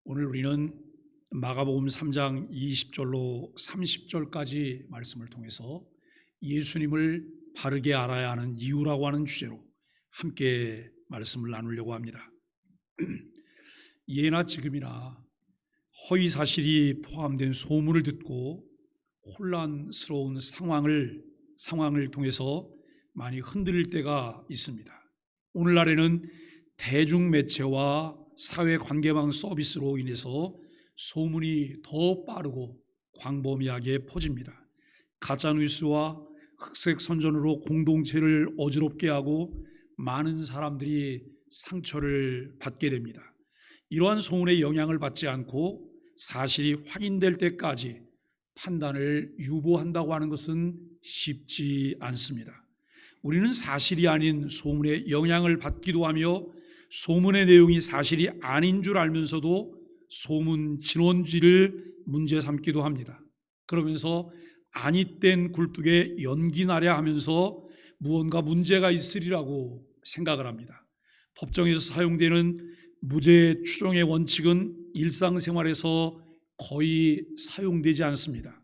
오늘 우리는 마가복음 3장 20절로 30절까지 말씀을 통해서 예수님을 바르게 알아야 하는 이유라고 하는 주제로 함께 말씀을 나누려고 합니다. 예나 지금이나 허위 사실이 포함된 소문을 듣고 혼란스러운 상황을 통해서 많이 흔들릴 때가 있습니다. 오늘날에는 대중매체와 사회관계망 서비스로 인해서 소문이 더 빠르고 광범위하게 퍼집니다. 가짜뉴스와 흑색선전으로 공동체를 어지럽게 하고 많은 사람들이 상처를 받게 됩니다. 이러한 소문의 영향을 받지 않고 사실이 확인될 때까지 판단을 유보한다고 하는 것은 쉽지 않습니다. 우리는 사실이 아닌 소문의 영향을 받기도 하며 소문의 내용이 사실이 아닌 줄 알면서도 소문 진원지를 문제 삼기도 합니다. 그러면서 아니땐 굴뚝에 연기 나려 하면서 무언가 문제가 있으리라고 생각을 합니다. 법정에서 사용되는 무죄 추정의 원칙은 일상생활에서 거의 사용되지 않습니다.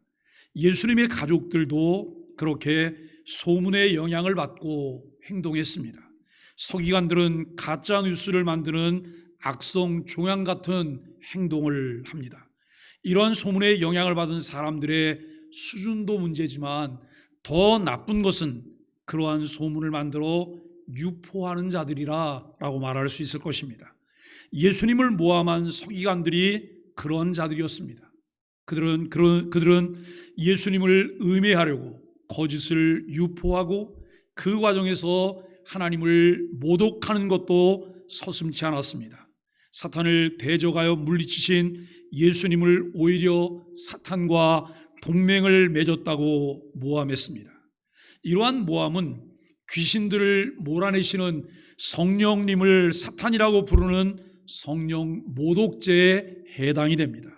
예수님의 가족들도 그렇게 소문의 영향을 받고 행동했습니다. 서기관들은 가짜 뉴스를 만드는 악성 종양 같은 행동을 합니다. 이러한 소문에 영향을 받은 사람들의 수준도 문제지만 더 나쁜 것은 그러한 소문을 만들어 유포하는 자들이라고 말할 수 있을 것입니다. 예수님을 모함한 서기관들이 그런 자들이었습니다. 그들은 예수님을 음해하려고 거짓을 유포하고 그 과정에서 하나님을 모독하는 것도 서슴지 않았습니다. 사탄을 대적하여 물리치신 예수님을 오히려 사탄과 동맹을 맺었다고 모함했습니다. 이러한 모함은 귀신들을 몰아내시는 성령님을 사탄이라고 부르는 성령 모독죄에 해당이 됩니다.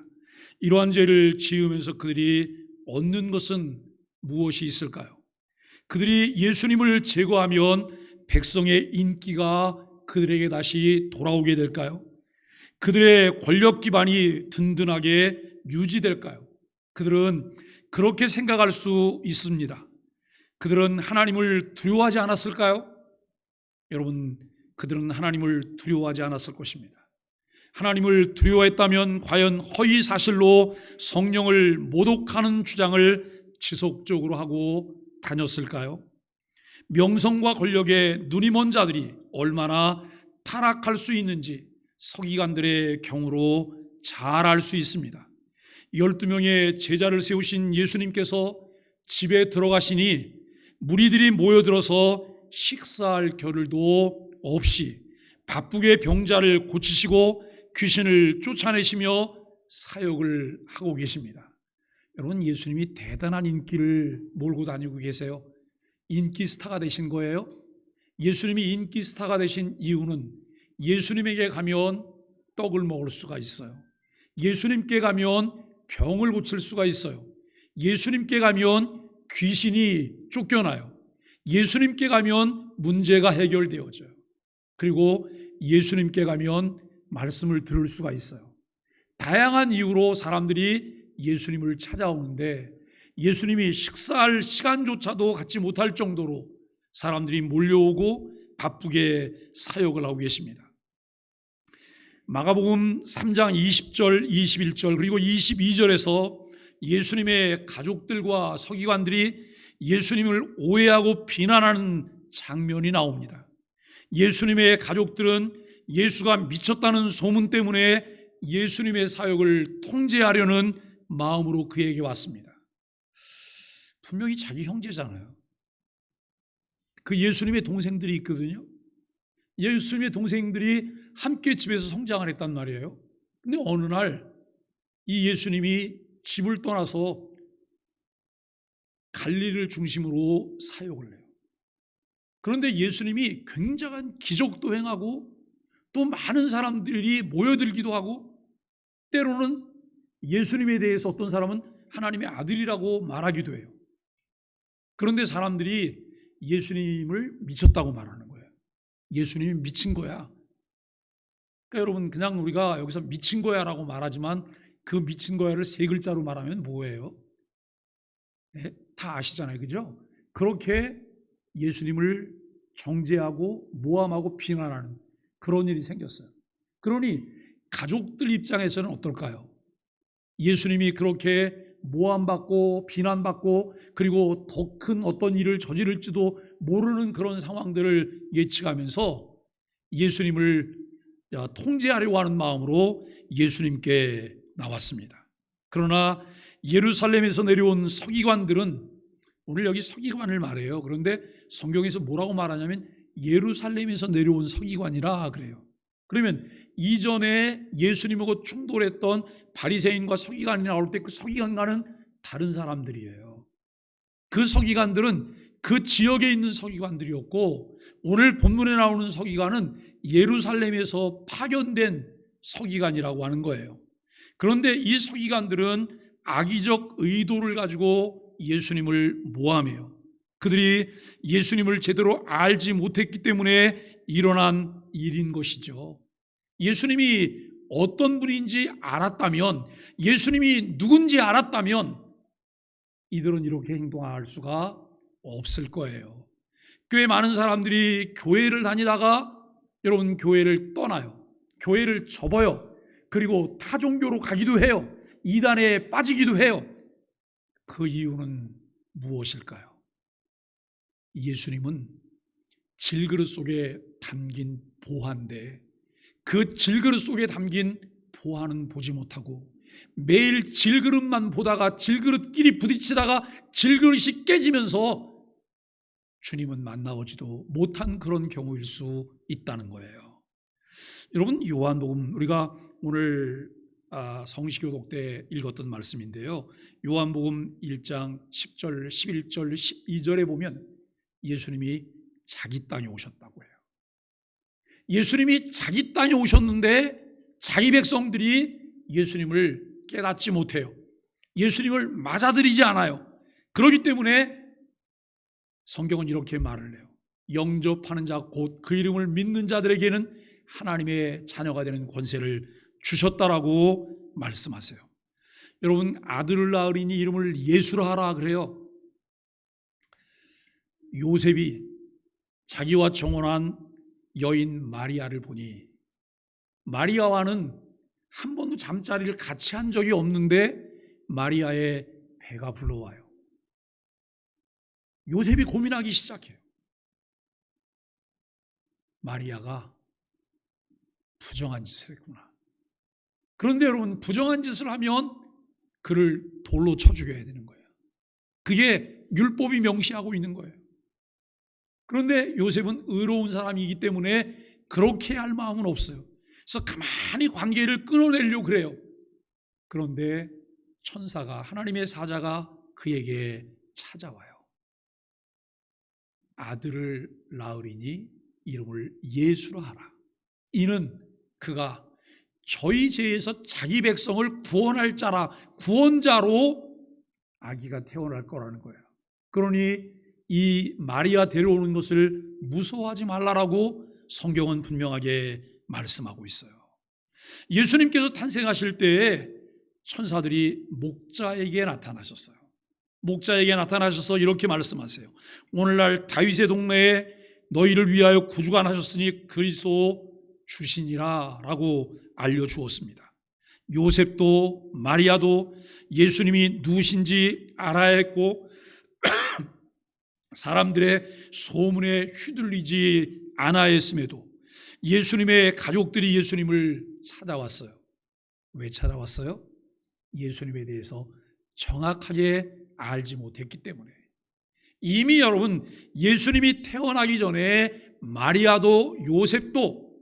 이러한 죄를 지으면서 그들이 얻는 것은 무엇이 있을까요? 그들이 예수님을 제거하면 백성의 인기가 그들에게 다시 돌아오게 될까요? 그들의 권력 기반이 든든하게 유지될까요? 그들은 그렇게 생각할 수 있습니다. 그들은 하나님을 두려워하지 않았을까요? 여러분, 그들은 하나님을 두려워하지 않았을 것입니다. 하나님을 두려워했다면 과연 허위 사실로 성령을 모독하는 주장을 지속적으로 하고 다녔을까요? 명성과 권력에 눈이 먼 자들이 얼마나 타락할 수 있는지 서기관들의 경우로 잘 알 수 있습니다. 12명의 제자를 세우신 예수님께서 집에 들어가시니 무리들이 모여들어서 식사할 겨를도 없이 바쁘게 병자를 고치시고 귀신을 쫓아내시며 사역을 하고 계십니다. 여러분, 예수님이 대단한 인기를 몰고 다니고 계세요. 인기 스타가 되신 거예요. 예수님이 인기 스타가 되신 이유는 예수님에게 가면 떡을 먹을 수가 있어요. 예수님께 가면 병을 고칠 수가 있어요. 예수님께 가면 귀신이 쫓겨나요. 예수님께 가면 문제가 해결되어져요. 그리고 예수님께 가면 말씀을 들을 수가 있어요. 다양한 이유로 사람들이 예수님을 찾아오는데 예수님이 식사할 시간조차도 갖지 못할 정도로 사람들이 몰려오고 바쁘게 사역을 하고 계십니다. 마가복음 3장 20절, 21절 그리고 22절에서 예수님의 가족들과 서기관들이 예수님을 오해하고 비난하는 장면이 나옵니다. 예수님의 가족들은 예수가 미쳤다는 소문 때문에 예수님의 사역을 통제하려는 마음으로 그에게 왔습니다. 분명히 자기 형제잖아요. 그 예수님의 동생들이 있거든요. 예수님의 동생들이 함께 집에서 성장을 했단 말이에요. 근데 어느 날 이 예수님이 집을 떠나서 갈릴리를 중심으로 사역을 해요. 그런데 예수님이 굉장한 기적도 행하고 또 많은 사람들이 모여들기도 하고 때로는 예수님에 대해서 어떤 사람은 하나님의 아들이라고 말하기도 해요. 그런데 사람들이 예수님을 미쳤다고 말하는 거예요. 예수님이 미친 거야. 그러니까 여러분, 그냥 우리가 여기서 미친 거야라고 말하지만 그 미친 거야를 세 글자로 말하면 뭐예요? 네? 다 아시잖아요, 그죠? 그렇게 예수님을 정죄하고 모함하고 비난하는 그런 일이 생겼어요. 그러니 가족들 입장에서는 어떨까요? 예수님이 그렇게 모함받고 비난받고 그리고 더 큰 어떤 일을 저지를지도 모르는 그런 상황들을 예측하면서 예수님을 통제하려고 하는 마음으로 예수님께 나왔습니다. 그러나 예루살렘에서 내려온 서기관들은, 오늘 여기 서기관을 말해요. 그런데 성경에서 뭐라고 말하냐면 예루살렘에서 내려온 서기관이라 그래요. 그러면 이전에 예수님하고 충돌했던 바리새인과 서기관이 나올 때 그 서기관과는 다른 사람들이에요. 그 서기관들은 그 지역에 있는 서기관들이었고, 오늘 본문에 나오는 서기관은 예루살렘에서 파견된 서기관이라고 하는 거예요. 그런데 이 서기관들은 악의적 의도를 가지고 예수님을 모함해요. 그들이 예수님을 제대로 알지 못했기 때문에 일어난 일인 것이죠. 예수님이 어떤 분인지 알았다면, 예수님이 누군지 알았다면 이들은 이렇게 행동할 수가 없을 거예요. 꽤 많은 사람들이 교회를 다니다가 여러분 교회를 떠나요. 교회를 접어요. 그리고 타종교로 가기도 해요. 이단에 빠지기도 해요. 그 이유는 무엇일까요? 예수님은 질그릇 속에 담긴 보화인데 그 질그릇 속에 담긴 보화는 보지 못하고 매일 질그릇만 보다가 질그릇끼리 부딪히다가 질그릇이 깨지면서 주님은 만나보지도 못한 그런 경우일 수 있다는 거예요. 여러분, 요한복음, 우리가 오늘 성시교독 때 읽었던 말씀인데요, 요한복음 1장 10절, 11절, 12절에 보면 예수님이 자기 땅에 오셨다고 해요. 예수님이 자기 땅에 오셨는데 자기 백성들이 예수님을 깨닫지 못해요. 예수님을 맞아들이지 않아요. 그렇기 때문에 성경은 이렇게 말을 해요. 영접하는 자, 곧 그 이름을 믿는 자들에게는 하나님의 자녀가 되는 권세를 주셨다라고 말씀하세요. 여러분, 아들을 낳으리니 이름을 예수라 하라 그래요. 요셉이 자기와 정혼한 여인 마리아를 보니 마리아와는 한 번도 잠자리를 같이 한 적이 없는데 마리아의 배가 불러와요. 요셉이 고민하기 시작해요. 마리아가 부정한 짓을 했구나. 그런데 여러분, 부정한 짓을 하면 그를 돌로 쳐 죽여야 되는 거예요. 그게 율법이 명시하고 있는 거예요. 그런데 요셉은 의로운 사람이기 때문에 그렇게 할 마음은 없어요. 그래서 가만히 관계를 끊어내려고 그래요. 그런데 천사가, 하나님의 사자가 그에게 찾아와요. 아들을 낳으리니 이름을 예수라 하라. 이는 그가 저희 죄에서 자기 백성을 구원할 자라, 구원자로 아기가 태어날 거라는 거예요. 그러니 이 마리아 데려오는 것을 무서워하지 말라라고 성경은 분명하게 말씀하고 있어요. 예수님께서 탄생하실 때에 천사들이 목자에게 나타나셨어요. 목자에게 나타나셔서 이렇게 말씀하세요. 오늘날 다윗의 동네에 너희를 위하여 구주가 나셨으니 그리스도 주시니라 라고 알려주었습니다. 요셉도 마리아도 예수님이 누구신지 알아야 했고 사람들의 소문에 휘둘리지 않아야 했음에도 예수님의 가족들이 예수님을 찾아왔어요. 왜 찾아왔어요? 예수님에 대해서 정확하게 알지 못했기 때문에. 이미 여러분, 예수님이 태어나기 전에 마리아도 요셉도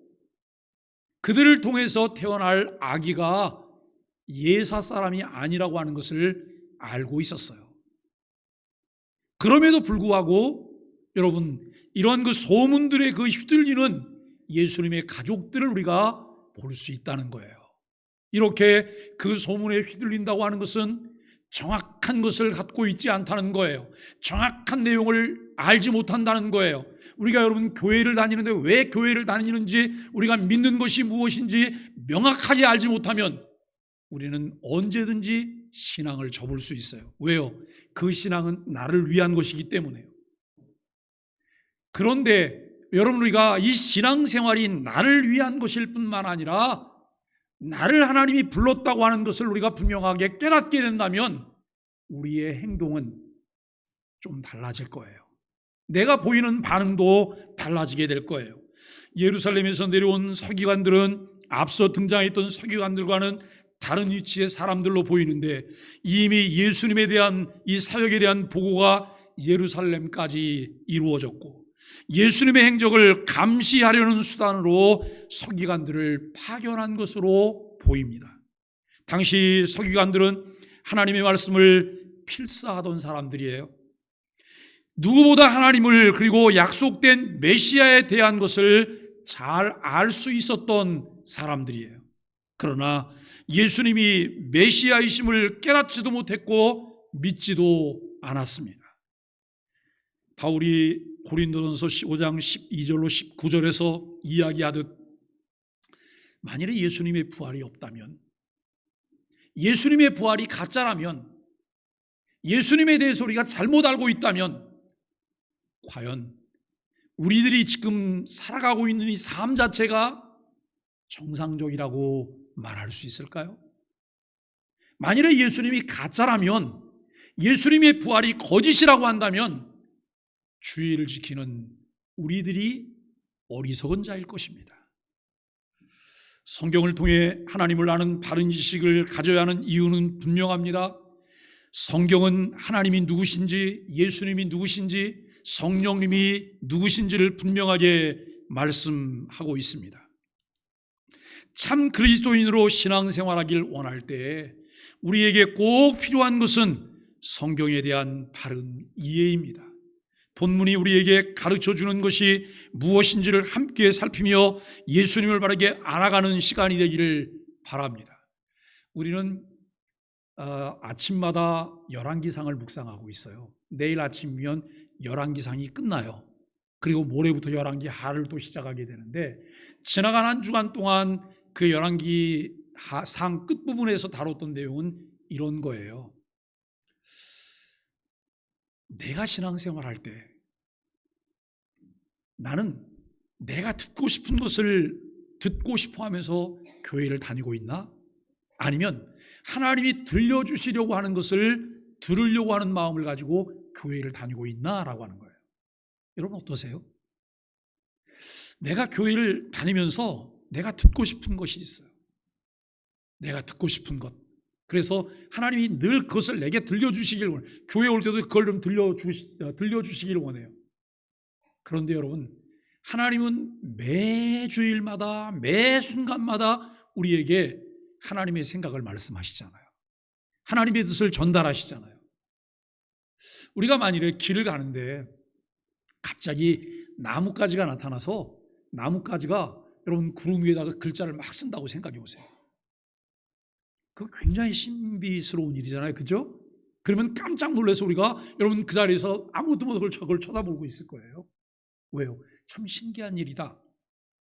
그들을 통해서 태어날 아기가 예사 사람이 아니라고 하는 것을 알고 있었어요. 그럼에도 불구하고 여러분, 이런 그 소문들의 그 휘둘리는 예수님의 가족들을 우리가 볼 수 있다는 거예요. 이렇게 그 소문에 휘둘린다고 하는 것은 정확 정확한 것을 갖고 있지 않다는 거예요. 정확한 내용을 알지 못한다는 거예요. 우리가 여러분 교회를 다니는데 왜 교회를 다니는지, 우리가 믿는 것이 무엇인지 명확하게 알지 못하면 우리는 언제든지 신앙을 접을 수 있어요. 왜요? 그 신앙은 나를 위한 것이기 때문에요. 그런데 여러분, 우리가 이 신앙생활이 나를 위한 것일 뿐만 아니라 나를 하나님이 불렀다고 하는 것을 우리가 분명하게 깨닫게 된다면 우리의 행동은 좀 달라질 거예요. 내가 보이는 반응도 달라지게 될 거예요. 예루살렘에서 내려온 서기관들은 앞서 등장했던 서기관들과는 다른 위치의 사람들로 보이는데 이미 예수님에 대한 이 사역에 대한 보고가 예루살렘까지 이루어졌고 예수님의 행적을 감시하려는 수단으로 서기관들을 파견한 것으로 보입니다. 당시 서기관들은 하나님의 말씀을 필사하던 사람들이에요. 누구보다 하나님을 그리고 약속된 메시아에 대한 것을 잘 알 수 있었던 사람들이에요. 그러나 예수님이 메시아이심을 깨닫지도 못했고 믿지도 않았습니다. 바울이 고린도전서 15장 12절로 19절에서 이야기하듯 만일에 예수님의 부활이 없다면, 예수님의 부활이 가짜라면, 예수님에 대해서 우리가 잘못 알고 있다면 과연 우리들이 지금 살아가고 있는 이 삶 자체가 정상적이라고 말할 수 있을까요? 만일에 예수님이 가짜라면, 예수님의 부활이 거짓이라고 한다면 주의를 지키는 우리들이 어리석은 자일 것입니다. 성경을 통해 하나님을 아는 바른 지식을 가져야 하는 이유는 분명합니다. 성경은 하나님이 누구신지, 예수님이 누구신지, 성령님이 누구신지를 분명하게 말씀하고 있습니다. 참 그리스도인으로 신앙생활하길 원할 때 우리에게 꼭 필요한 것은 성경에 대한 바른 이해입니다. 본문이 우리에게 가르쳐주는 것이 무엇인지를 함께 살피며 예수님을 바르게 알아가는 시간이 되기를 바랍니다. 우리는 아침마다 열왕기상을 묵상하고 있어요. 내일 아침이면 열왕기상이 끝나요. 그리고 모레부터 열왕기하를 또 시작하게 되는데 지나간 한 주간 동안 그 열왕기상 끝부분에서 다뤘던 내용은 이런 거예요. 내가 신앙생활할 때 나는 내가 듣고 싶은 것을 듣고 싶어 하면서 교회를 다니고 있나? 아니면 하나님이 들려주시려고 하는 것을 들으려고 하는 마음을 가지고 교회를 다니고 있나? 라고 하는 거예요. 여러분 어떠세요? 내가 교회를 다니면서 내가 듣고 싶은 것이 있어요. 내가 듣고 싶은 것. 그래서 하나님이 늘 그것을 내게 들려주시길 원해요. 교회 올 때도 그걸 좀 들려주시길 원해요. 그런데 여러분, 하나님은 매 주일마다 매 순간마다 우리에게 하나님의 생각을 말씀하시잖아요. 하나님의 뜻을 전달하시잖아요. 우리가 만일에 길을 가는데 갑자기 나뭇가지가 나타나서 나뭇가지가 여러분 구름 위에다가 글자를 막 쓴다고 생각해 보세요. 그거 굉장히 신비스러운 일이잖아요. 그죠? 그러면 깜짝 놀라서 우리가 여러분 그 자리에서 아무것도 모르고 그걸 쳐다보고 있을 거예요. 왜요? 참 신기한 일이다.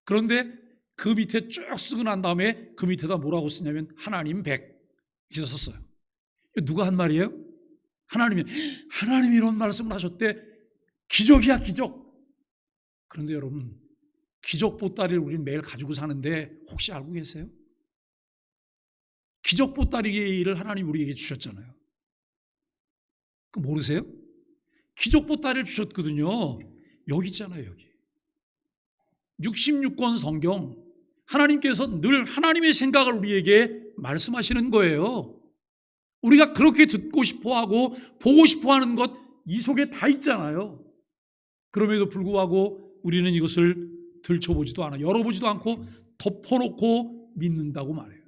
그런데 그 밑에 쭉 쓰고 난 다음에 그 밑에다 뭐라고 쓰냐면 하나님 100 이렇게 썼어요. 누가 한 말이에요? 하나님이 이런 말씀을 하셨대. 기적이야, 기적. 그런데 여러분, 기적 보따리를 우리는 매일 가지고 사는데 혹시 알고 계세요? 기적 보따리를 하나님 우리에게 주셨잖아요. 그 모르세요? 기적 보따리를 주셨거든요. 여기 있잖아요, 여기. 66권 성경, 하나님께서 늘 하나님의 생각을 우리에게 말씀하시는 거예요. 우리가 그렇게 듣고 싶어하고 보고 싶어하는 것, 이 속에 다 있잖아요. 그럼에도 불구하고 우리는 이것을 들춰보지도 않아, 열어보지도 않고 덮어놓고 믿는다고 말해요.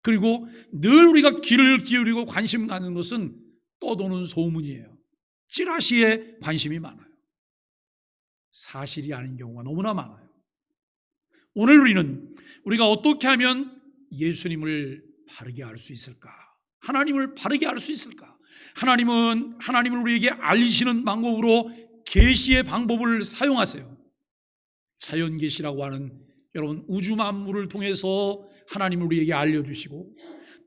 그리고 늘 우리가 귀를 기울이고 관심 갖는 것은 떠도는 소문이에요. 찌라시에 관심이 많아요. 사실이 아닌 경우가 너무나 많아요. 오늘 우리가 어떻게 하면 예수님을 바르게 알 수 있을까? 하나님을 바르게 알 수 있을까? 하나님은 하나님을 우리에게 알리시는 방법으로 계시의 방법을 사용하세요. 자연 계시라고 하는 여러분 우주 만물을 통해서 하나님을 우리에게 알려주시고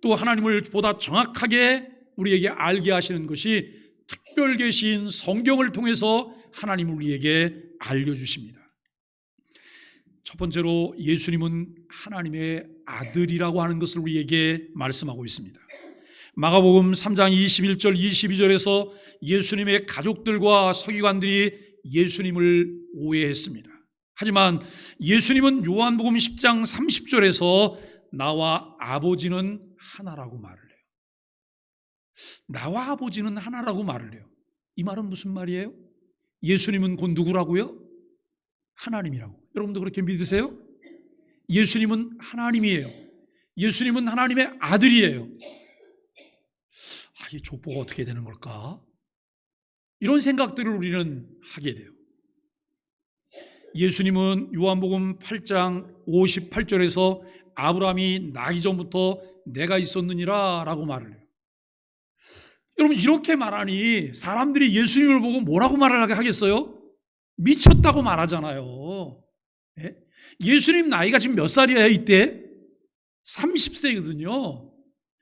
또 하나님을 보다 정확하게 우리에게 알게 하시는 것이 특별 계시인 성경을 통해서 하나님을 우리에게 알려주십니다. 첫 번째로 예수님은 하나님의 아들이라고 하는 것을 우리에게 말씀하고 있습니다. 마가복음 3장 21절 22절에서 예수님의 가족들과 서기관들이 예수님을 오해했습니다. 하지만 예수님은 요한복음 10장 30절에서 나와 아버지는 하나라고 말을 해요. 나와 아버지는 하나라고 말을 해요. 이 말은 무슨 말이에요? 예수님은 곧 누구라고요? 하나님이라고. 여러분도 그렇게 믿으세요? 예수님은 하나님이에요. 예수님은 하나님의 아들이에요. 이 족보가 어떻게 되는 걸까? 이런 생각들을 우리는 하게 돼요. 예수님은 요한복음 8장 58절에서 아브라함이 나기 전부터 내가 있었느니라 라고 말을 해요. 여러분 이렇게 말하니 사람들이 예수님을 보고 뭐라고 말을 하겠어요? 미쳤다고 말하잖아요. 예? 예수님 나이가 지금 몇 살이에요 이때? 30세거든요.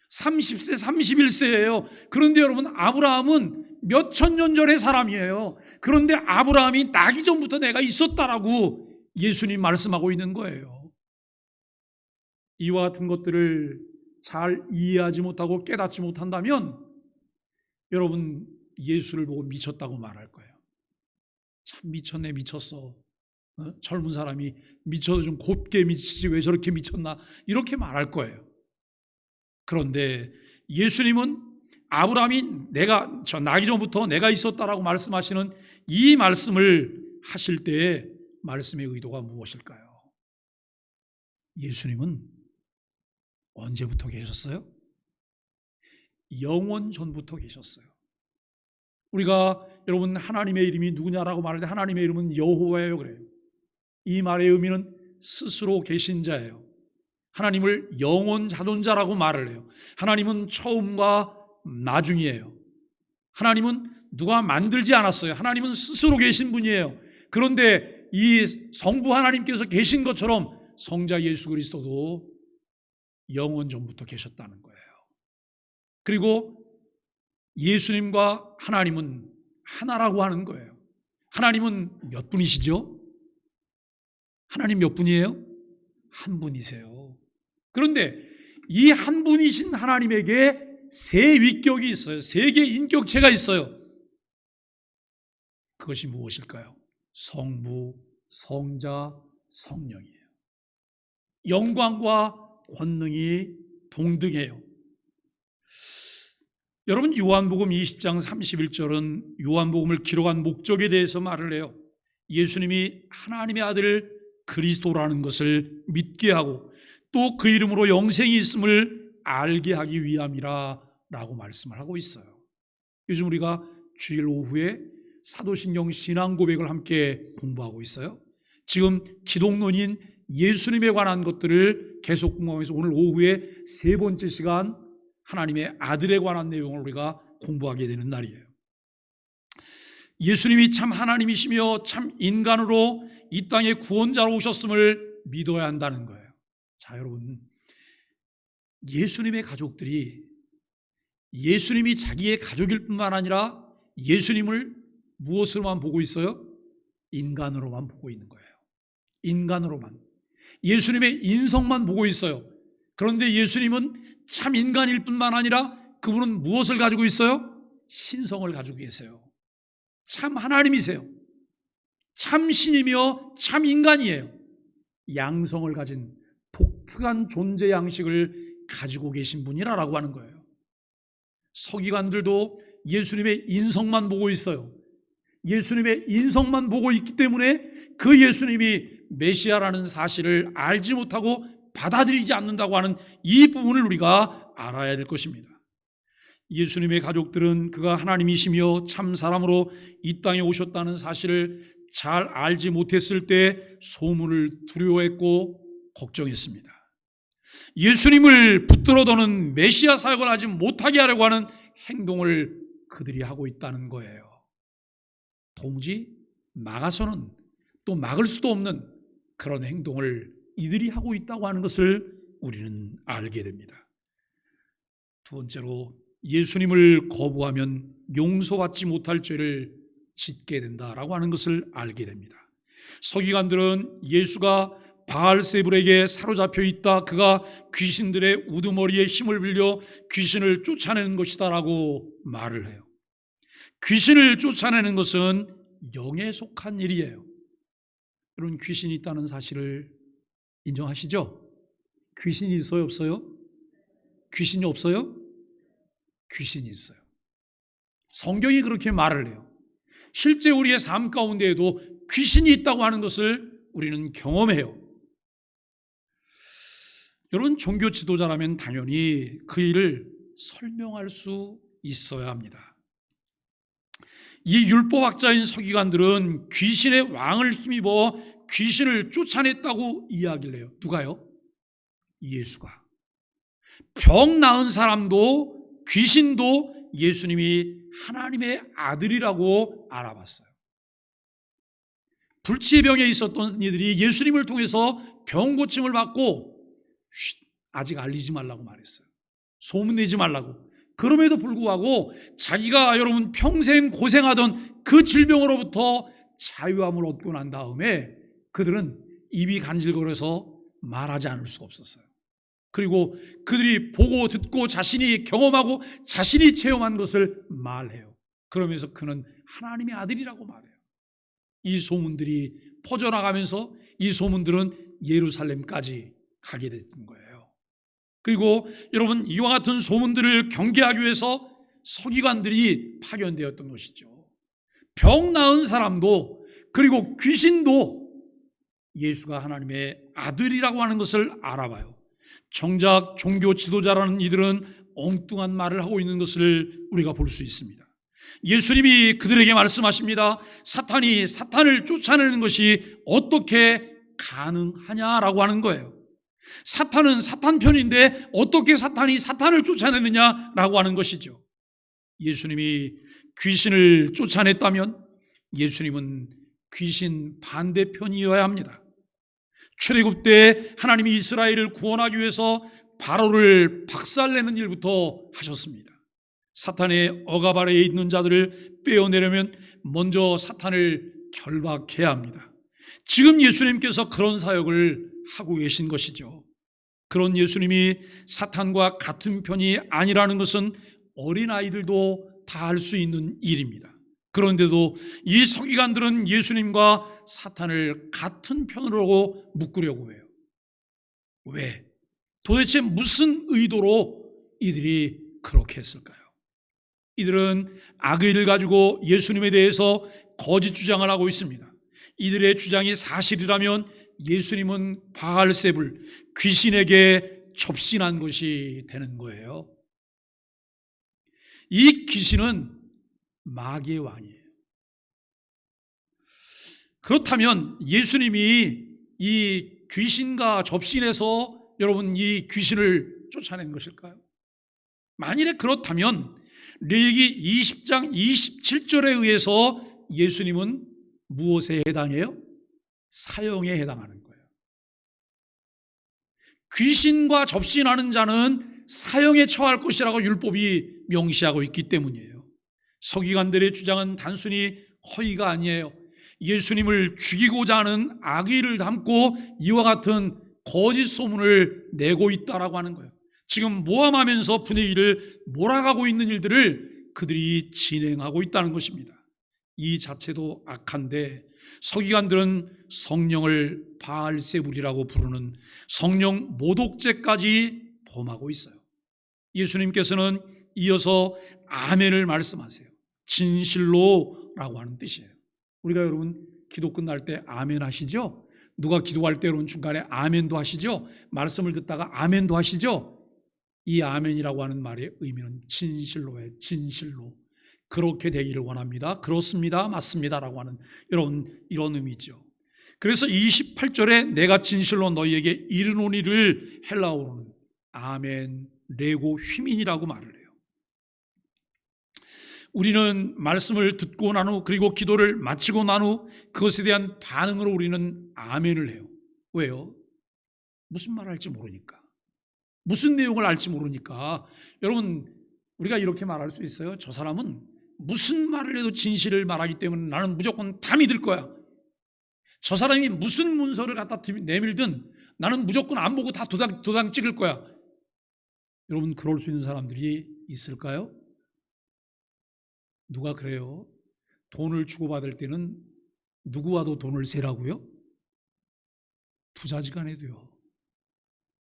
30세, 31세예요. 그런데 여러분 아브라함은 몇 천 년 전의 사람이에요. 그런데 아브라함이 나기 전부터 내가 있었다라고 예수님 말씀하고 있는 거예요. 이와 같은 것들을 잘 이해하지 못하고 깨닫지 못한다면 여러분 예수를 보고 미쳤다고 말할 거예요. 참 미쳤네 미쳤어. 젊은 사람이 미쳐도 좀 곱게 미치지 왜 저렇게 미쳤나 이렇게 말할 거예요. 그런데 예수님은 아브라함이 나기 전부터 내가 있었다라고 말씀하시는 이 말씀을 하실 때 말씀의 의도가 무엇일까요? 예수님은 언제부터 계셨어요? 영원 전부터 계셨어요. 우리가 여러분 하나님의 이름이 누구냐라고 말할 때 하나님의 이름은 여호와예요 그래요. 이 말의 의미는 스스로 계신 자예요. 하나님을 영원 자존자라고 말을 해요. 하나님은 처음과 나중이에요. 하나님은 누가 만들지 않았어요. 하나님은 스스로 계신 분이에요. 그런데 이 성부 하나님께서 계신 것처럼 성자 예수 그리스도도 영원 전부터 계셨다는 거예요. 그리고 예수님과 하나님은 하나라고 하는 거예요. 하나님은 몇 분이시죠? 하나님 몇 분이에요? 한 분이세요. 그런데 이 한 분이신 하나님에게 세 위격이 있어요. 세 개의 인격체가 있어요. 그것이 무엇일까요? 성부, 성자, 성령이에요. 영광과 권능이 동등해요. 여러분 요한복음 20장 31절은 요한복음을 기록한 목적에 대해서 말을 해요. 예수님이 하나님의 아들 그리스도라는 것을 믿게 하고 또 그 이름으로 영생이 있음을 알게 하기 위함이라 라고 말씀을 하고 있어요. 요즘 우리가 주일 오후에 사도신경 신앙고백을 함께 공부하고 있어요. 지금 기독론인 예수님에 관한 것들을 계속 공부하면서 오늘 오후에 세 번째 시간 하나님의 아들에 관한 내용을 우리가 공부하게 되는 날이에요. 예수님이 참 하나님이시며 참 인간으로 이 땅에 구원자로 오셨음을 믿어야 한다는 거예요. 자, 여러분, 예수님의 가족들이 예수님이 자기의 가족일 뿐만 아니라 예수님을 무엇으로만 보고 있어요? 인간으로만 보고 있는 거예요. 인간으로만. 예수님의 인성만 보고 있어요. 그런데 예수님은 참 인간일 뿐만 아니라 그분은 무엇을 가지고 있어요? 신성을 가지고 계세요. 참 하나님이세요. 참 신이며 참 인간이에요. 양성을 가진 독특한 존재 양식을 가지고 계신 분이라고 하는 거예요. 서기관들도 예수님의 인성만 보고 있어요. 예수님의 인성만 보고 있기 때문에 그 예수님이 메시아라는 사실을 알지 못하고 받아들이지 않는다고 하는 이 부분을 우리가 알아야 될 것입니다. 예수님의 가족들은 그가 하나님이시며 참 사람으로 이 땅에 오셨다는 사실을 잘 알지 못했을 때 소문을 두려워했고 걱정했습니다. 예수님을 붙들어도는 메시아 사역을 하지 못하게 하려고 하는 행동을 그들이 하고 있다는 거예요. 도무지 막아서는 또 막을 수도 없는 그런 행동을 이들이 하고 있다고 하는 것을 우리는 알게 됩니다. 두 번째로, 예수님을 거부하면 용서받지 못할 죄를 짓게 된다라고 하는 것을 알게 됩니다. 서기관들은 예수가 바알세불에게 사로잡혀 있다, 그가 귀신들의 우두머리에 힘을 빌려 귀신을 쫓아내는 것이다 라고 말을 해요. 귀신을 쫓아내는 것은 영에 속한 일이에요. 여러분, 귀신이 있다는 사실을 인정하시죠? 귀신이 있어요, 없어요? 귀신이 없어요? 귀신이 있어요. 성경이 그렇게 말을 해요. 실제 우리의 삶 가운데에도 귀신이 있다고 하는 것을 우리는 경험해요. 여러분, 종교 지도자라면 당연히 그 일을 설명할 수 있어야 합니다. 이 율법학자인 서기관들은 귀신의 왕을 힘입어 귀신을 쫓아냈다고 이야기를 해요. 누가요? 예수가. 병 나은 사람도 귀신도 예수님이 하나님의 아들이라고 알아봤어요. 불치의 병에 있었던 이들이 예수님을 통해서 병 고침을 받고 아직 알리지 말라고 말했어요. 소문내지 말라고. 그럼에도 불구하고 자기가 여러분 평생 고생하던 그 질병으로부터 자유함을 얻고 난 다음에 그들은 입이 간질거려서 말하지 않을 수가 없었어요. 그리고 그들이 보고 듣고 자신이 경험하고 자신이 체험한 것을 말해요. 그러면서 그는 하나님의 아들이라고 말해요. 이 소문들이 퍼져나가면서 이 소문들은 예루살렘까지 가게 됐던 거예요. 그리고 여러분, 이와 같은 소문들을 경계하기 위해서 서기관들이 파견되었던 것이죠. 병 나은 사람도 그리고 귀신도 예수가 하나님의 아들이라고 하는 것을 알아봐요. 정작 종교 지도자라는 이들은 엉뚱한 말을 하고 있는 것을 우리가 볼 수 있습니다. 예수님이 그들에게 말씀하십니다. 사탄이 사탄을 쫓아내는 것이 어떻게 가능하냐라고 하는 거예요. 사탄은 사탄 편인데 어떻게 사탄이 사탄을 쫓아내느냐라고 하는 것이죠. 예수님이 귀신을 쫓아냈다면 예수님은 귀신 반대편이어야 합니다. 출애굽 때 하나님이 이스라엘을 구원하기 위해서 바로를 박살내는 일부터 하셨습니다. 사탄의 억압 아래에 있는 자들을 빼어내려면 먼저 사탄을 결박해야 합니다. 지금 예수님께서 그런 사역을 하고 계신 것이죠. 그런 예수님이 사탄과 같은 편이 아니라는 것은 어린아이들도 다 할 수 있는 일입니다. 그런데도 이 서기관들은 예수님과 사탄을 같은 편으로 묶으려고 해요. 왜? 도대체 무슨 의도로 이들이 그렇게 했을까요? 이들은 악의를 가지고 예수님에 대해서 거짓 주장을 하고 있습니다. 이들의 주장이 사실이라면 예수님은 바알세불, 귀신에게 접신한 것이 되는 거예요. 이 귀신은 마귀의 왕이에요. 그렇다면 예수님이 이 귀신과 접신해서 여러분 이 귀신을 쫓아낸 것일까요? 만일에 그렇다면 레위기 20장 27절에 의해서 예수님은 무엇에 해당해요? 사형에 해당하는 거예요. 귀신과 접신하는 자는 사형에 처할 것이라고 율법이 명시하고 있기 때문이에요. 서기관들의 주장은 단순히 허위가 아니에요. 예수님을 죽이고자 하는 악의를 담고 이와 같은 거짓 소문을 내고 있다라고 하는 거예요. 지금 모함하면서 분위기를 몰아가고 있는 일들을 그들이 진행하고 있다는 것입니다. 이 자체도 악한데 서기관들은 성령을 바알세불이라고 부르는 성령 모독죄까지 범하고 있어요. 예수님께서는 이어서 아멘을 말씀하세요. 진실로라고 하는 뜻이에요. 우리가 여러분 기도 끝날 때 아멘 하시죠? 누가 기도할 때 여러분 중간에 아멘도 하시죠? 말씀을 듣다가 아멘도 하시죠? 이 아멘이라고 하는 말의 의미는 진실로예요. 진실로. 그렇게 되기를 원합니다. 그렇습니다. 맞습니다라고 하는 여러분 이런 의미죠. 그래서 28절에 내가 진실로 너희에게 이르노니를 헬라어로는 아멘 레고 휘민이라고 말을 해요. 우리는 말씀을 듣고 난 후 그리고 기도를 마치고 난 후 그것에 대한 반응으로 우리는 아멘을 해요. 왜요? 무슨 말을 할지 모르니까. 무슨 내용을 알지 모르니까. 여러분, 우리가 이렇게 말할 수 있어요. 저 사람은 무슨 말을 해도 진실을 말하기 때문에 나는 무조건 다 믿을 거야. 저 사람이 무슨 문서를 갖다 내밀든 나는 무조건 안 보고 다 도장 찍을 거야. 여러분, 그럴 수 있는 사람들이 있을까요? 누가 그래요? 돈을 주고받을 때는 누구와도 돈을 세라고요? 부자지간에도요.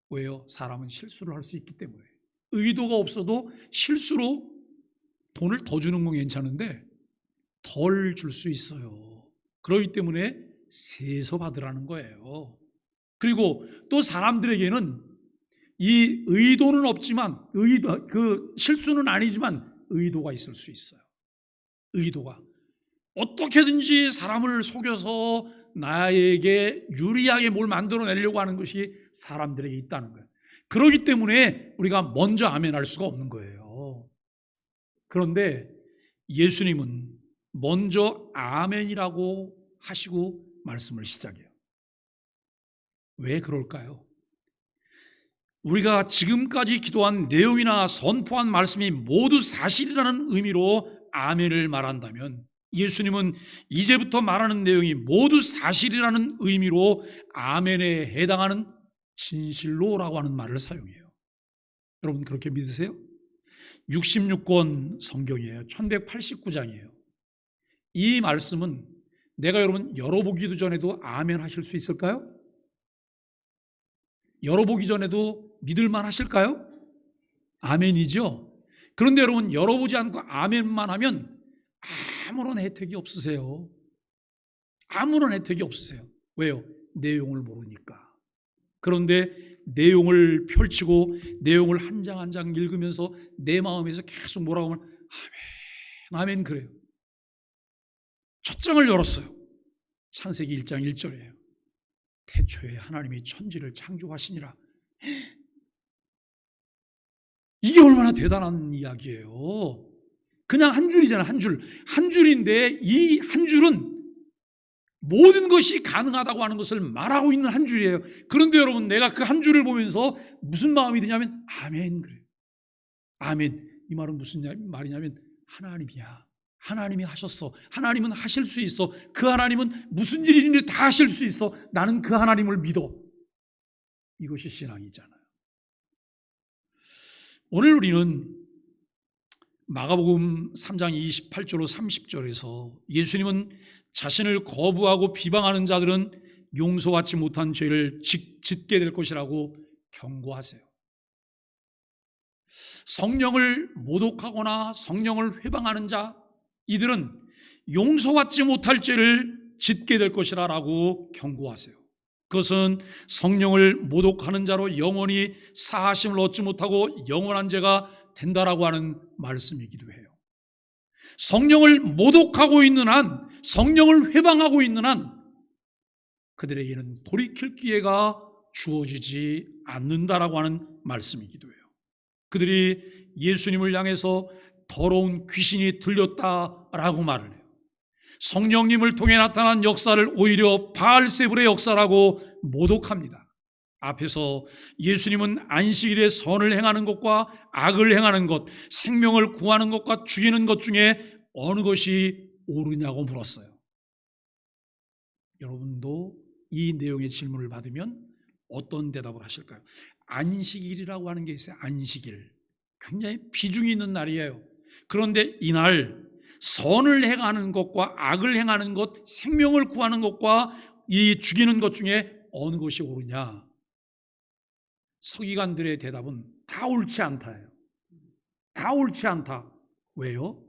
왜요? 사람은 실수를 할 수 있기 때문에. 의도가 없어도 실수로 돈을 더 주는 건 괜찮은데 덜 줄 수 있어요. 그렇기 때문에 세서 받으라는 거예요. 그리고 또 사람들에게는 이 의도는 없지만 그 실수는 아니지만 의도가 있을 수 있어요. 의도가 어떻게든지 사람을 속여서 나에게 유리하게 뭘 만들어내려고 하는 것이 사람들에게 있다는 거예요. 그렇기 때문에 우리가 먼저 아멘할 수가 없는 거예요. 그런데 예수님은 먼저 아멘이라고 하시고 말씀을 시작해요. 왜 그럴까요? 우리가 지금까지 기도한 내용이나 선포한 말씀이 모두 사실이라는 의미로 아멘을 말한다면 예수님은 이제부터 말하는 내용이 모두 사실이라는 의미로 아멘에 해당하는 진실로라고 하는 말을 사용해요. 여러분 그렇게 믿으세요? 66권 성경이에요. 1189장이에요. 이 말씀은 내가 여러분 열어보기도 전에도 아멘 하실 수 있을까요? 열어보기 전에도 믿을만 하실까요? 아멘이죠. 그런데 여러분 열어보지 않고 아멘만 하면 아무런 혜택이 없으세요. 아무런 혜택이 없으세요. 왜요? 내용을 모르니까. 그런데 내용을 펼치고 내용을 한 장 한 장 읽으면서 내 마음에서 계속 뭐라고 하면 아멘, 아멘 그래요. 첫 장을 열었어요. 창세기 1장 1절이에요. 태초에 하나님이 천지를 창조하시니라. 이게 얼마나 대단한 이야기예요. 그냥 한 줄이잖아요. 한 줄. 한 줄인데 이 한 줄은 모든 것이 가능하다고 하는 것을 말하고 있는 한 줄이에요. 그런데 여러분 내가 그 한 줄을 보면서 무슨 마음이 드냐면 아멘 그래요. 아멘. 이 말은 무슨 말이냐면 하나님이야. 하나님이 하셨어. 하나님은 하실 수 있어. 그 하나님은 무슨 일이든지 다 하실 수 있어. 나는 그 하나님을 믿어. 이것이 신앙이잖아요. 오늘 우리는 마가복음 3장 28절로 30절에서 예수님은 자신을 거부하고 비방하는 자들은 용서받지 못한 죄를 짓게 될 것이라고 경고하세요. 성령을 모독하거나 성령을 회방하는 자, 이들은 용서받지 못할 죄를 짓게 될 것이라고 경고하세요. 그것은 성령을 모독하는 자로 영원히 사하심을 얻지 못하고 영원한 죄가 된다라고 하는 말씀이기도 해요. 성령을 모독하고 있는 한, 성령을 회방하고 있는 한 그들에게는 돌이킬 기회가 주어지지 않는다라고 하는 말씀이기도 해요. 그들이 예수님을 향해서 더러운 귀신이 들렸다라고 말을 해요. 성령님을 통해 나타난 역사를 오히려 바알세불의 역사라고 모독합니다. 앞에서 예수님은 안식일에 선을 행하는 것과 악을 행하는 것, 생명을 구하는 것과 죽이는 것 중에 어느 것이 옳으냐고 물었어요. 여러분도 이 내용의 질문을 받으면 어떤 대답을 하실까요? 안식일이라고 하는 게 있어요. 안식일. 굉장히 비중이 있는 날이에요. 그런데 이날 선을 행하는 것과 악을 행하는 것, 생명을 구하는 것과 이 죽이는 것 중에 어느 것이 옳으냐? 서기관들의 대답은 다 옳지 않다예요. 다 옳지 않다. 왜요?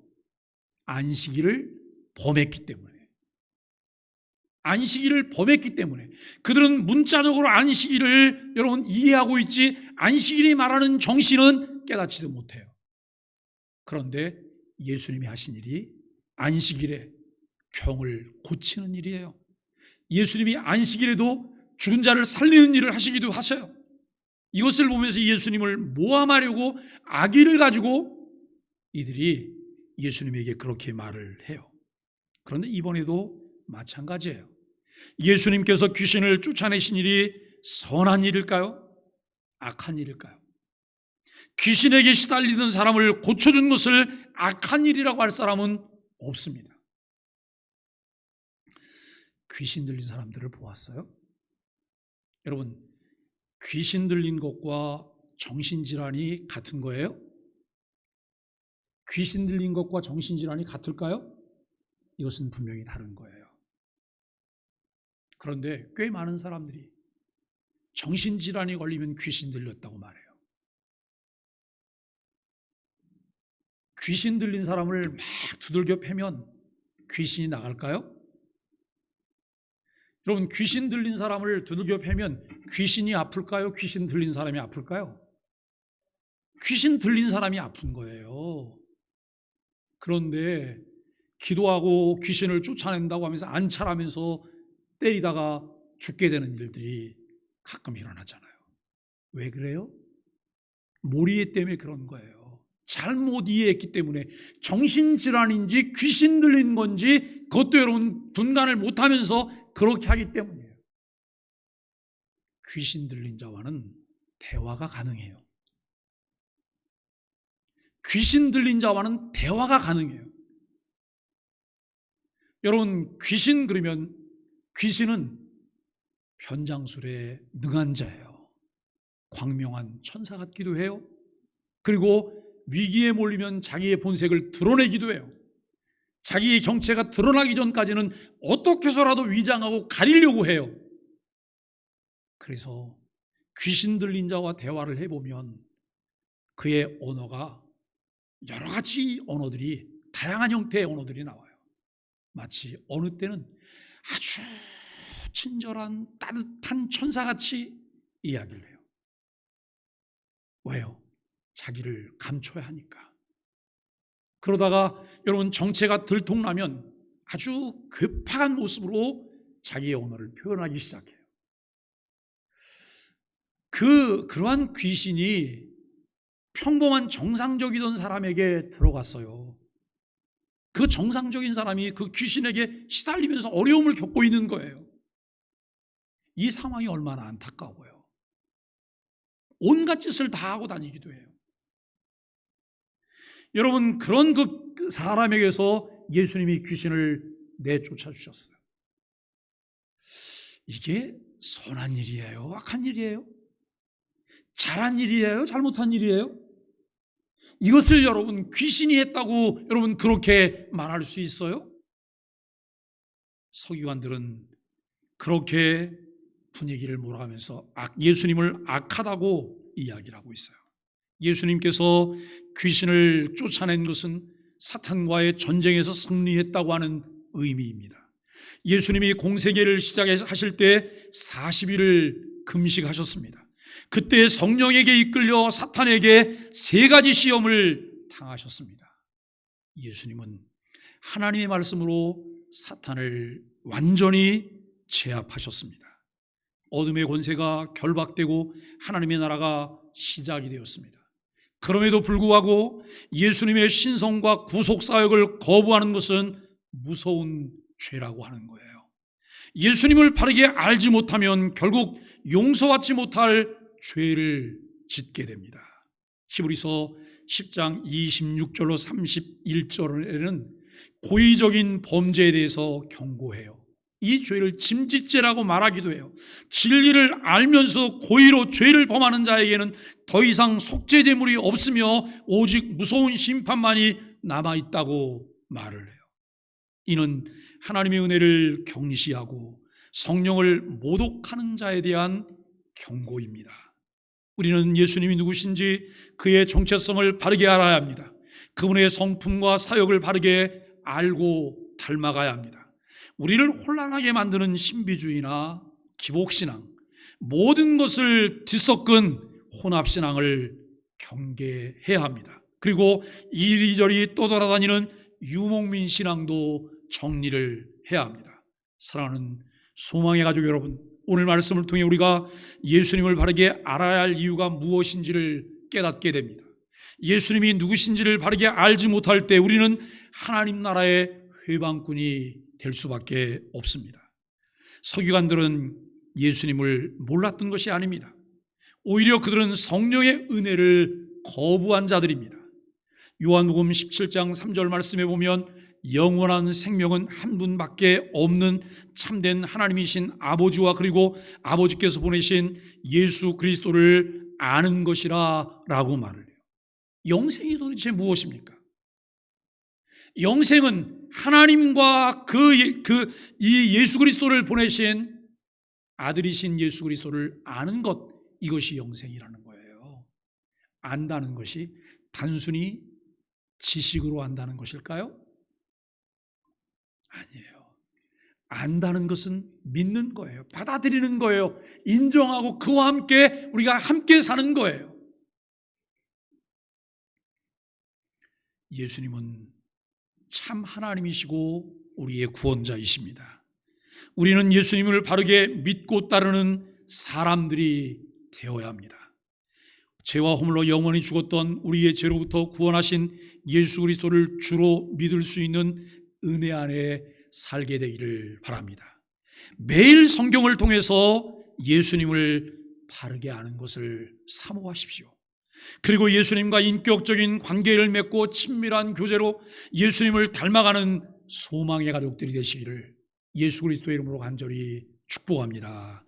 안식일을 범했기 때문에. 안식일을 범했기 때문에. 그들은 문자적으로 안식일을 여러분 이해하고 있지 안식일이 말하는 정신은 깨닫지도 못해요. 그런데 예수님이 하신 일이 안식일에 병을 고치는 일이에요. 예수님이 안식일에도 죽은 자를 살리는 일을 하시기도 하셔요. 이것을 보면서 예수님을 모함하려고 악의를 가지고 이들이 예수님에게 그렇게 말을 해요. 그런데 이번에도 마찬가지예요. 예수님께서 귀신을 쫓아내신 일이 선한 일일까요? 악한 일일까요? 귀신에게 시달리던 사람을 고쳐준 것을 악한 일이라고 할 사람은 없습니다. 귀신 들린 사람들을 보았어요? 여러분, 귀신 들린 것과 정신질환이 같은 거예요? 귀신 들린 것과 정신질환이 같을까요? 이것은 분명히 다른 거예요. 그런데 꽤 많은 사람들이 정신질환이 걸리면 귀신 들렸다고 말해요. 귀신 들린 사람을 막 두들겨 패면 귀신이 나갈까요? 여러분, 귀신 들린 사람을 두들겨 패면 귀신이 아플까요? 귀신 들린 사람이 아플까요? 귀신 들린 사람이 아픈 거예요. 그런데 기도하고 귀신을 쫓아낸다고 하면서 안찰하면서 때리다가 죽게 되는 일들이 가끔 일어나잖아요. 왜 그래요? 몰이해 때문에 그런 거예요. 잘못 이해했기 때문에. 정신질환인지 귀신 들린 건지 그것도 여러분 분간을 못하면서 그렇게 하기 때문이에요. 귀신 들린 자와는 대화가 가능해요. 귀신 들린 자와는 대화가 가능해요. 여러분, 귀신 그러면 귀신은 변장술에 능한 자예요. 광명한 천사 같기도 해요. 그리고 위기에 몰리면 자기의 본색을 드러내기도 해요. 자기의 정체가 드러나기 전까지는 어떻게 해서라도 위장하고 가리려고 해요. 그래서 귀신 들린 자와 대화를 해보면 그의 언어가 여러 가지 언어들이, 다양한 형태의 언어들이 나와요. 마치 어느 때는 아주 친절한 따뜻한 천사같이 이야기를 해요. 왜요? 자기를 감춰야 하니까. 그러다가 여러분 정체가 들통나면 아주 괴팍한 모습으로 자기의 언어를 표현하기 시작해요. 그러한 귀신이 평범한 정상적이던 사람에게 들어갔어요. 그 정상적인 사람이 그 귀신에게 시달리면서 어려움을 겪고 있는 거예요. 이 상황이 얼마나 안타까워요. 온갖 짓을 다 하고 다니기도 해요. 여러분, 그런 그 사람에게서 예수님이 귀신을 내쫓아 주셨어요. 이게 선한 일이에요? 악한 일이에요? 잘한 일이에요? 잘못한 일이에요? 이것을 여러분 귀신이 했다고 여러분 그렇게 말할 수 있어요? 서기관들은 그렇게 분위기를 몰아가면서 예수님을 악하다고 이야기를 하고 있어요. 예수님께서 귀신을 쫓아낸 것은 사탄과의 전쟁에서 승리했다고 하는 의미입니다. 예수님이 공생애를 시작하실 때 40일을 금식하셨습니다. 그때 성령에게 이끌려 사탄에게 3가지 시험을 당하셨습니다. 예수님은 하나님의 말씀으로 사탄을 완전히 제압하셨습니다. 어둠의 권세가 결박되고 하나님의 나라가 시작이 되었습니다. 그럼에도 불구하고 예수님의 신성과 구속사역을 거부하는 것은 무서운 죄라고 하는 거예요. 예수님을 바르게 알지 못하면 결국 용서받지 못할 죄를 짓게 됩니다. 히브리서 10장 26절로 31절에는 고의적인 범죄에 대해서 경고해요. 이 죄를 짐짓죄라고 말하기도 해요. 진리를 알면서 고의로 죄를 범하는 자에게는 더 이상 속죄제물이 없으며 오직 무서운 심판만이 남아있다고 말을 해요. 이는 하나님의 은혜를 경시하고 성령을 모독하는 자에 대한 경고입니다. 우리는 예수님이 누구신지 그의 정체성을 바르게 알아야 합니다. 그분의 성품과 사역을 바르게 알고 닮아가야 합니다. 우리를 혼란하게 만드는 신비주의나 기복신앙, 모든 것을 뒤섞은 혼합신앙을 경계해야 합니다. 그리고 이리저리 떠돌아다니는 유목민 신앙도 정리를 해야 합니다. 사랑하는 소망의 가족 여러분, 오늘 말씀을 통해 우리가 예수님을 바르게 알아야 할 이유가 무엇인지를 깨닫게 됩니다. 예수님이 누구신지를 바르게 알지 못할 때 우리는 하나님 나라의 회방꾼이 될 수밖에 없습니다. 서기관들은 예수님을 몰랐던 것이 아닙니다. 오히려 그들은 성령의 은혜를 거부한 자들입니다. 요한복음 17장 3절 말씀에 보면 영원한 생명은 한 분밖에 없는 참된 하나님이신 아버지와 그리고 아버지께서 보내신 예수 그리스도를 아는 것이라 라고 말을 해요. 영생이 도대체 무엇입니까? 영생은 하나님과 이 예수 그리스도를 보내신 아들이신 예수 그리스도를 아는 것, 이것이 영생이라는 거예요. 안다는 것이 단순히 지식으로 안다는 것일까요? 아니에요. 안다는 것은 믿는 거예요. 받아들이는 거예요. 인정하고 그와 함께 우리가 함께 사는 거예요. 예수님은 참 하나님이시고 우리의 구원자이십니다. 우리는 예수님을 바르게 믿고 따르는 사람들이 되어야 합니다. 죄와 허물로 영원히 죽었던 우리의 죄로부터 구원하신 예수 그리스도를 주로 믿을 수 있는 은혜 안에 살게 되기를 바랍니다. 매일 성경을 통해서 예수님을 바르게 아는 것을 사모하십시오. 그리고 예수님과 인격적인 관계를 맺고 친밀한 교제로 예수님을 닮아가는 소망의 가족들이 되시기를 예수 그리스도의 이름으로 간절히 축복합니다.